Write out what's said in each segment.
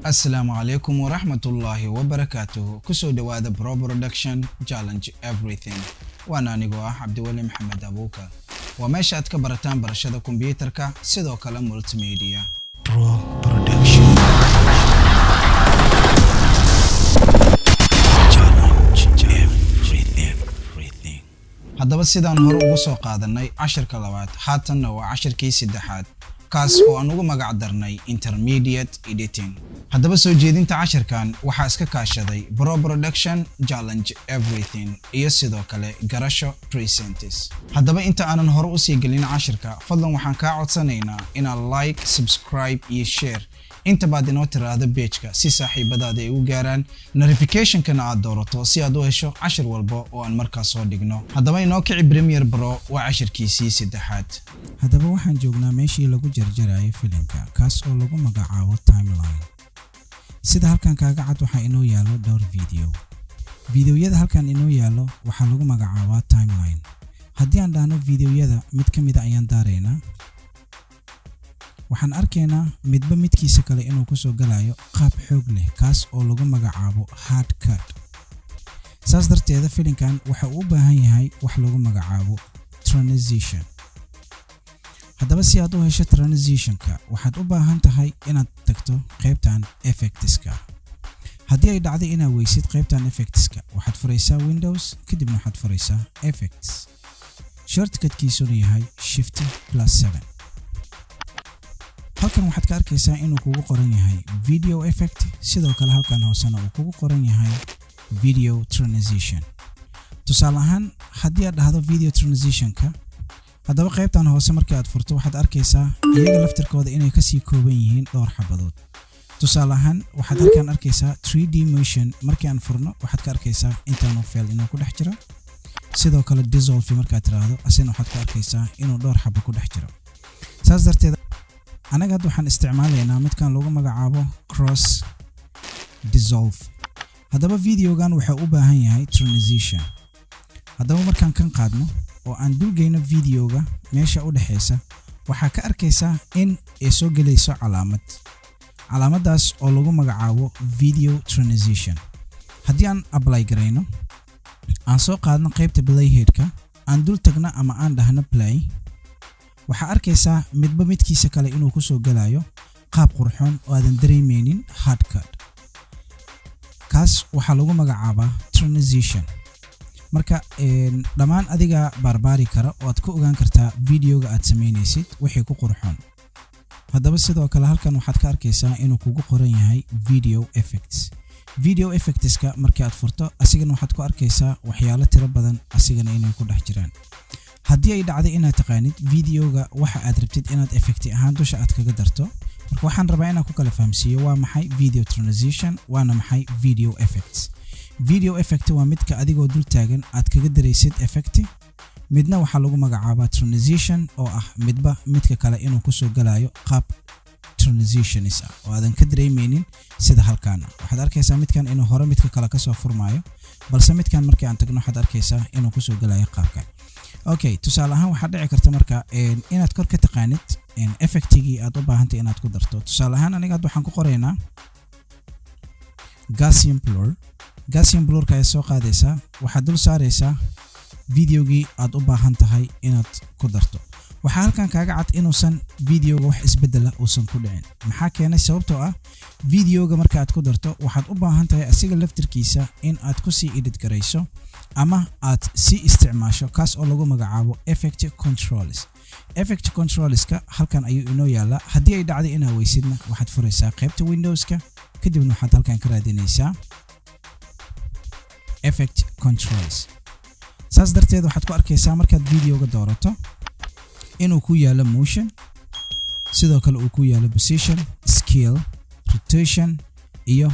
Assalamu alaikum wa rahmatullahi wa barakatuh. Kusoo dhawaada Pro Production Challenge Everything. Waana anigu Abdiwali Maxamed Abuka. Waa meesha aad ka barataan barashada kombiyuutarka sidoo kale multimedia. Pro Production Challenge Everything. Haddaba sidaan hore ugu soo qaadanay casharka labaad, haatanna waa casharkii saddexaad. kaas oo aan ugu magac darnay intermediate editing. Haddaba soo jeedinta casharkan waxa iska kaashaday Pro Production Challenge Everything iyo sidoo kale Garasho Presents. Haddaba inta aanan hore u sii gelin casharka, fadlan waxaan ka codsanaynaa inaad like, subscribe iyo share inta baad inoo tiraahdo page-ka si saaxiibadaada ay u gaaraan, notification-kana aad doorato si aad u hesho cashar walba oo aan markaas soo dhigno. Haddaba inoo kici Premiere Pro waa casharkiisii saddexaad. Haddaba waxaan joognaa meeshii lagu jarjarayay filimka kaas oo lagu magacaabo timeline. Sida halkan kaaga cad waxa inoo yaalo dhowr video. Videoyada halkan inoo yaalo waxa lagu magacaabaa timeline. Haddii aan dhahno videoyada mid ka mid ah ayaan daareynaa, waxaan arkaynaa midba midkiisa kale inuu ku soo galayo qaab xoog leh kaas oo lagu magacaabo hard cut. Saas darteeda filimkan waxa uu u baahan yahay wax lagu magacaabo transition. Haddaba si aad u hesho transition-ka waxaad u baahan tahay inaad tagto qaybtan effects-ka. Haddii ay dhacdo inaad weysid qaybtan effects-ka, waxaad furaysaa Windows kadibna waxaad furaysaa Effects. Shortcut-kiisuna yahay Shift+7. halkan waxaad ka arkaysaa inuu kugu qoran yahay video effect, sidoo kale halkan hoosena uu kugu qoran yahay video transition. Tusaale ahaan haddii aad dhahdo video transition-ka, haddaba qaybtan hoose markii aad furto waxaad arkaysaa iyaga laftirkooda inay ka sii kooban yihiin dhowr xabadood. Tusaale ahaan waxaad halkan arkaysaa 3D motion. Markii aan furno waxaad ka arkaysaa internal file inuu ku dhex jiro, sidoo kale dissolve markaad tiraahdo asina waxaad ka arkaysaa inuu dhowr xabo ku dhex jiro. saas darteed anaga hadda waxaan isticmaalaynaa midkan lagu magacaabo cross dissolve. haddaba videogan waxa u baahan yahay transition. haddaba markaan kan qaadno oo aan dulgeyno videoga meesha u dhaxaysa, waxaa ka arkaysaa in ay soo gelayso calaamadaas oo lagu magacaabo video transition. haddii aan apply garayno, aan soo qaadno qaybta playhead-ka, aan dul tagno ama aan dhahno play, waxaa arkaysaa midba midkiisa kale inuu ku soo galayo qaab qurxoon oo aadan dareemeynin hard cut. kaas waxaa lagu magacaabaa transition. marka dhammaan adiga barbaari kara oo aad ku ogaan kartaa videoga aad sameynaysid wixii ku qurxoon. haddaba sidoo kale halkan waxaad ka arkaysaa inuu kugu qoran yahay video effects. video effects-ka markii aad furto asigana waxaad ku arkaysaa waxyaalo tiro badan asigana inay ku dhex jiraan. haddii ay dhacdo inaad taqaanid videoga waxa aad rabtid inaad effect ahaan dusha aad kaga darto, marka waxaan rabaa inaan ku kala fahamsiiyo waa maxay video transition, waana maxay video effects. video effect waa midka adigoo dul taagan aad kaga daraysid effect, midna waxaa lagu magacaabaa transition oo ah midba midka kale inuu ku soo galayo qaab transitionis ah oo aadan ka dareemeynin. sida halkan waxaad arkaysaa midkan inuu hore midka kale ka soo furmaayo, balse midkan markii aan tagno waxaad arkaysaa inuu ku soo galayo qaabkan. okay, tusaale ahaan waxaa dhici karta marka inaad kor ka taqaanid effectigii aad u baahantay inaad ku darto. tusaale ahaan aniga hadda waxaan ku qoraynaa Gaussian blur. Gaussian blur-ka ayaa soo qaadaysaa, waxaad dul saaraysaa videogii aad u baahan tahay inaad ku darto. waxaa halkan kaaga cad inuusan videoga wax isbedela uusan ku dhicin. maxaa keenay? sababtoo ah videoga marka aad ku darto waxaad u baahan tahay asiga laftirkiisa in aad ku sii edit garayso ama aad sii isticmaasho kaas oo lagu magacaabo effect controls. effect controlska halkan ayuu inoo yaalaa. haddii ay dhacdo inaad weysidna waxaad furaysaa qaybta Windows-ka kadibna waxaad halkan ka raadinaysaa effect controls. saas darteed waxaad ku arkaysaa markaad videoga doorato inuu ku yaalo motion, sidoo kale uu ku yaalo position, scale, rotation iyo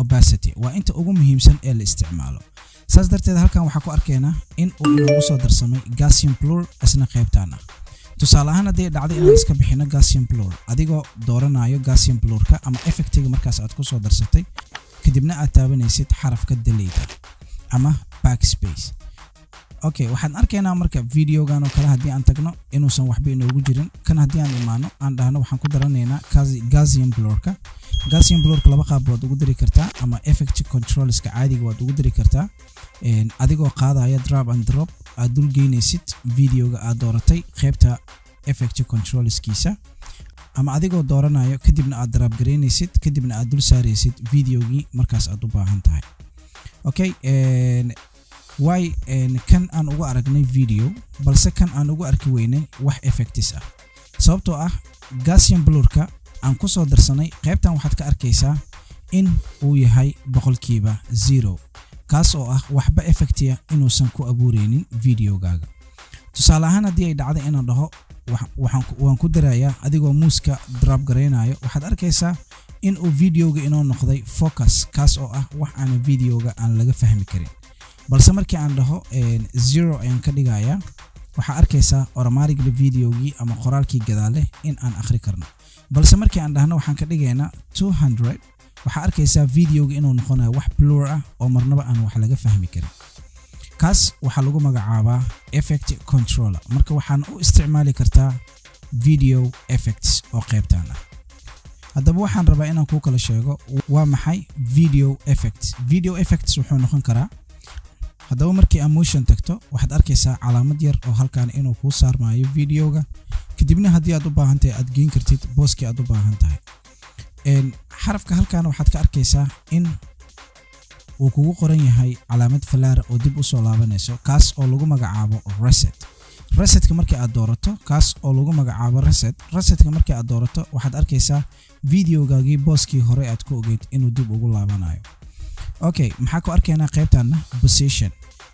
opacity. waa inta ugu muhiimsan ee la isticmaalo. saas darteed halkan waxaa ku arkaynaa in uu inoogu soo darsamay Gaussian blur asna qaybtaan ah. tusaale ahaan haddii dhacdo inaan iska bixino Gaussian blur adigoo dooranayo Gaussian blur-ka ama effectiga markaas aad ku soo darsatay, kadibna aad taabanaysid xarafka delete ama backspace. okay, waxaan arkaynaa marka videogan oo kale haddii aan tagno inuusan waxba inoogu jirin. kan haddii aan imaano aan dhahno waxaan ku daranaynaa Gaussian blur-ka, Gaussian blurka laba qaab waad ugu diri kartaa ama effect controlska caadiga waad ugu diri kartaa adigoo qaadaya drag and drop aad dul geynaysid videoga aad dooratay qaybta effect controlskiisa ama adigoo dooranayo kadibna aad drag gareynaysid kadibna aad dul saaraysid videogii markaas aad u baahan tahay. Okay, why kan aan ugu aragnay video balse kan aan ugu arki weynay wax effects ah sababtoo ah Gaussian blurka aan ku soo darsanay qaybtan waxaad ka arkaysaa in uu yahay 0% kaas oo ah waxba effectia inuusan ku abuureynin videogaaga. Tusaale ahaan haddii ay dhacdo inaan dhaho waan ku darayaa adigoo muuska drop gareynayo waxaad arkaysaa in uu videoga inoo noqday focus kaas oo ah wax aan videoga aan laga fahmi karin. balse markii aan dhaho 0 ayaan ka dhigayaa waxaa arkaysaa automatically videogii ama qoraalkii gadaale in aan akhri karno. balse markii aan dhahno waxaan ka dhigaynaa 200 waxaa arkaysaa videoga inuu noqonayo wax blur ah oo marnaba aan wax laga fahmi karin. kaas waxaa lagu magacaabaa effect controller. marka waxaan u isticmaali kartaa video effects oo qaybtan ah. haddaba waxaan rabaa inaan ku kala sheego waa maxay video effects. Video effects wuxuu noqon karaa haddaba markii aad motion tagto waxaad arkaysaa calaamad yar oo halkaan inuu kuu saarmayo videoga kadibna haddii aad u baahan tahay aad geyn kartid booskii aad u baahan tahay. xarafka halkaan waxaad ka arkaysaa in uu kugu qoran yahay calaamad falaar oo dib u soo laabanayso kaas oo lagu magacaabo reset. resetka markii aad doorato kaas oo lagu magacaabo resetka markii aad doorato waxaad arkaysaa videogaagii booskii hore aad ku ogeyd inuu dib ugu laabanayo. Okay, maxaa ku arkaynaa qaybtan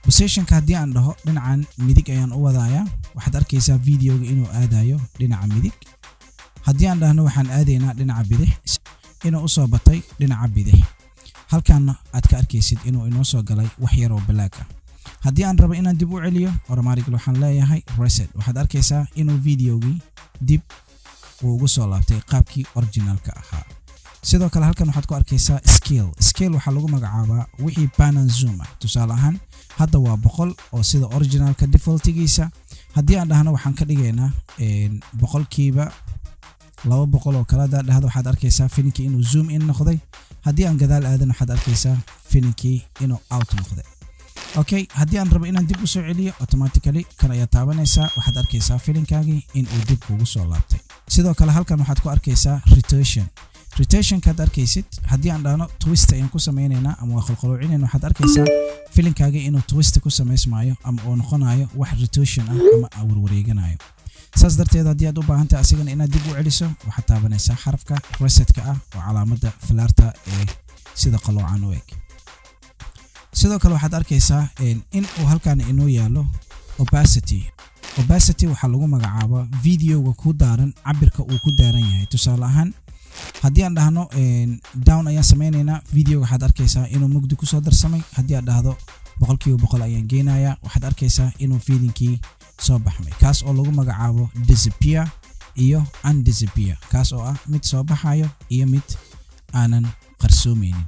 positionka haddii aan dhaho dhinacan midig ayaan u wadayaa waxaad arkaysaa videoga inuu aadayo dhinaca midig. haddii aan dhahno waxaan aadaynaa dhinaca bidix inuu u soo batay dhinaca bidix. halkaana aad ka arkaysid inuu inoo soo galay wax yar oo black ah. haddii aan rabo inaan dib u celiyo automatically waxaan leeyahay reset. waxaad arkaysaa inuu videogii dib ugu soo laabtay qaabkii originalka ahaa. sidoo kale halkan waxaad ku arkaysaa scale waxaa lagu magacaabaa wixii pan and zoom ah. tusaale ahaan hadda waa 100 oo sida originalka defaultigiisa. haddii aan dhahno waxaan ka dhigaynaa 100% 200 oo kala dhahdo waxaad arkaysaa filinkii inuu zoom in noqday. haddii aan gadaal aadan waxaad arkaysaa filinkii inuu out noqday. Okay, haddii aan rabo inaan dib u soo celiyo automatically kan ayaa taabanaysaa waxaad arkaysaa filinkaagii inuu dib kugu soo laabtay. sidoo kale halkan waxaad ku arkaysaa rotation kaad arkaysid haddii aan dhahno twist ayaan ku sameynaynaa ama waa qalqaloocinayna waxaad arkaysaa filinkaagii inuu twist ku samaysmaayo ama uu noqonayo wax rotation ah ama warwareeganayo. saas darteed haddii aad u baahan tahay asigana inaad dib u celiso waxaad taabanaysaa xarafka resetka ah oo calaamadda falaarta ee sida qaloocan u eg. sidoo kale waxaad arkaysaa in uu halkaan inoo yaalo opacity waxaa lagu magacaabaa videoga ku daaran cabirka uu ku daaran yahay. tusaale ahaan haddii aan dhahno down ayaan sameynaynaa videoga waxaad arkaysaa inuu mugdi ku soo darsamay. haddii aad dhahdo 100% ayaan geynayaa waxaad arkaysaa inuu feelinkii soo baxmay kaas oo lagu magacaabo disappear iyo undisappear kaas oo ah mid soo baxayo iyo mid aanan qarsoomeynin.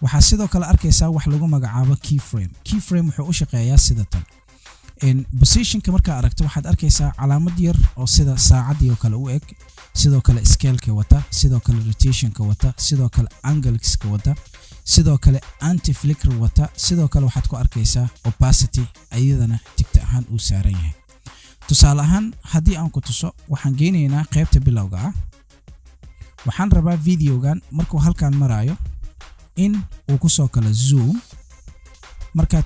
waxaa sidoo kale arkaysaa wax lagu magacaabo keyframe wuxuu u shaqeeyaa sida tan. positionka markaa aragto waxaad arkaysaa calaamad yar oo sida saacadii oo kale u eg. sidoo kale scale-ka wata sidoo kale rotationka wata sidoo kale angleska wata sidoo kale anti flicker wata. sidoo kale waxaad ku arkaysaa opacity ayadana tigta ahaan uu saaran yahay. tusaale ahaan haddii aan ku tuso waxaan geynaynaa qaybta bilowga ah. waxaan rabaa videogan markuu halkaan marayo in uu ku soo kala zoom. markaad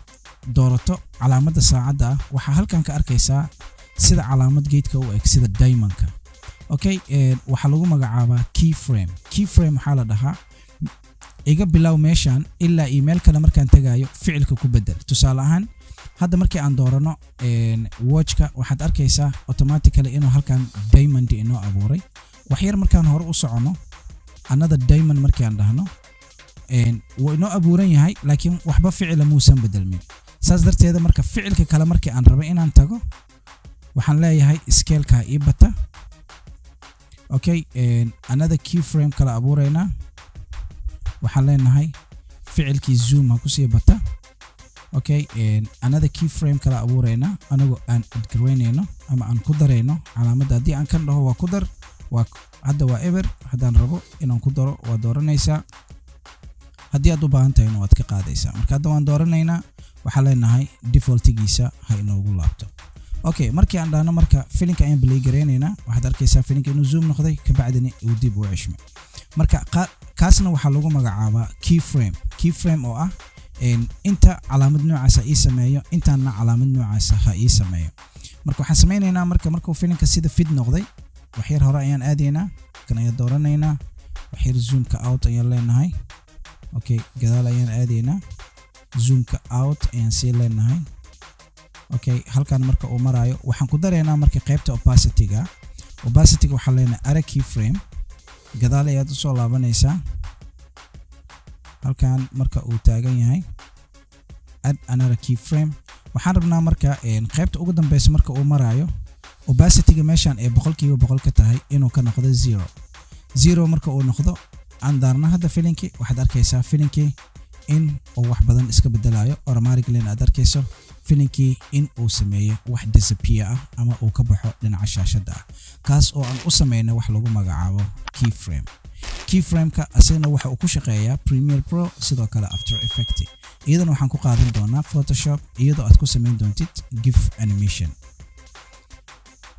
doorato calaamadda saacadda ah waxaa halkaan ka arkaysaa sida calaamad geedka u eg sida diamondka. Okay, waxaa lagu magacaabaa keyframe waxaa la dhahaa iga bilow meeshan ilaa email kale markaan tagayo ficilka ku bedel. tusaale ahaan hadda markii aan doorano watchka waxaad arkaysaa automatically inuu halkaan diamond inoo abuuray. wax yar markaan hore u socono another diamond markii aan dhahno wuu inoo abuuran yahay laakiin waxba ficila muusan bedelmin. saas darteeda marka ficilka kale markii aan rabo inaan tago waxaan leeyahay scale-ka ii bata. Okay, another keyframe kala abuureynaa waxaan leenahay ficilkii zoom ha kusii bata. Okay, another keyframe kala abuureynaa anagoo aan adgareynayno ama aan ku darayno calaamadda. haddii aan kan dhaho waa ku dar hadda waa ever haddaan rabo inaan ku daro waa dooranaysaa haddii aad u baahan tahay inaad ka qaadaysaa marka hadda waan dooranaynaa waxaa leenahay defaultigiisa ha inoogu laabto okay markii aan dhahno marka filinka ayaan play gareynaynaa waxaad arkaysaa filinka inuu zoom noqday kabacdina uu dib u ceshmay marka kaasna waxaa lagu magacaabaa keyframe oo ah inta calaamad noocaas ii sameeyo intaana calaamad noocaas ha ii sameeyo marka waxaan sameynaynaa markuu filinka sida fid noqday wax yar hore ayaan aadaynaa kan ayaan dooranaynaa wax yar zoomka out ayaan leenahay okay gadaal ayaan aadaynaa zoomka out ayaan sii leenahay okay halkan marka uu marayo waxaan ku dareynaa marka qaybta opacityga waxaa leenahay ara keyframe gadaal ayaad u soo laabanaysaa halkan marka uu taagan yahay add another keyframe waxaan rabnaa marka qaybta ugu dambeysa marka uu marayo opacityga meeshan ee 100% ka tahay inuu ka noqdo 0 marka uu noqdo aan daarna hadda filinkii waxaad arkaysaa filinkii in uu wax badan iska bedelayo automatically aad arkayso filinkii in uu sameeyo wax disappear ah ama uu ka baxo dhinaca shaashada ah kaas oo aan u sameeyno wax lagu magacaabo keyframe-ka asagna waxa uu ku shaqeeyaa Premiere Pro sidoo kale After Effects iyadana waxaan ku qaadan doonaa Photoshop iyadoo aad ku sameyn doontid GIF animation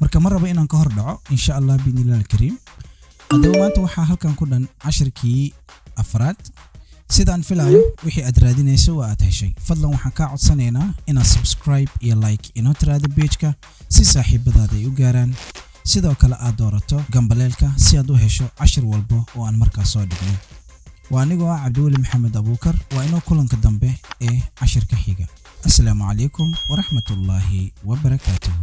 marka ma rabo inaan ka hor dhaco insha Allah biidhnillah al-kariim hadaba maanta waxaa halkan ku dhan 10kii afraad sidaan filayo wixii aad raadinayso waa aad heshay fadlan waxaan ka codsanaynaa inaad subscribe iyo like inoo tiraado page-ka si saaxiibadaada ay u gaaraan sidoo kale aad doorato gambaleelka si aad u hesho 10 walba oo aan markaas soo dhigno waa anigoo ah Cabdiweli Maxamed Abuukar waa inoo kulanka dambe ee 10ka xiga assalaamu calaykum waraxmatullaahi wabarakaatuh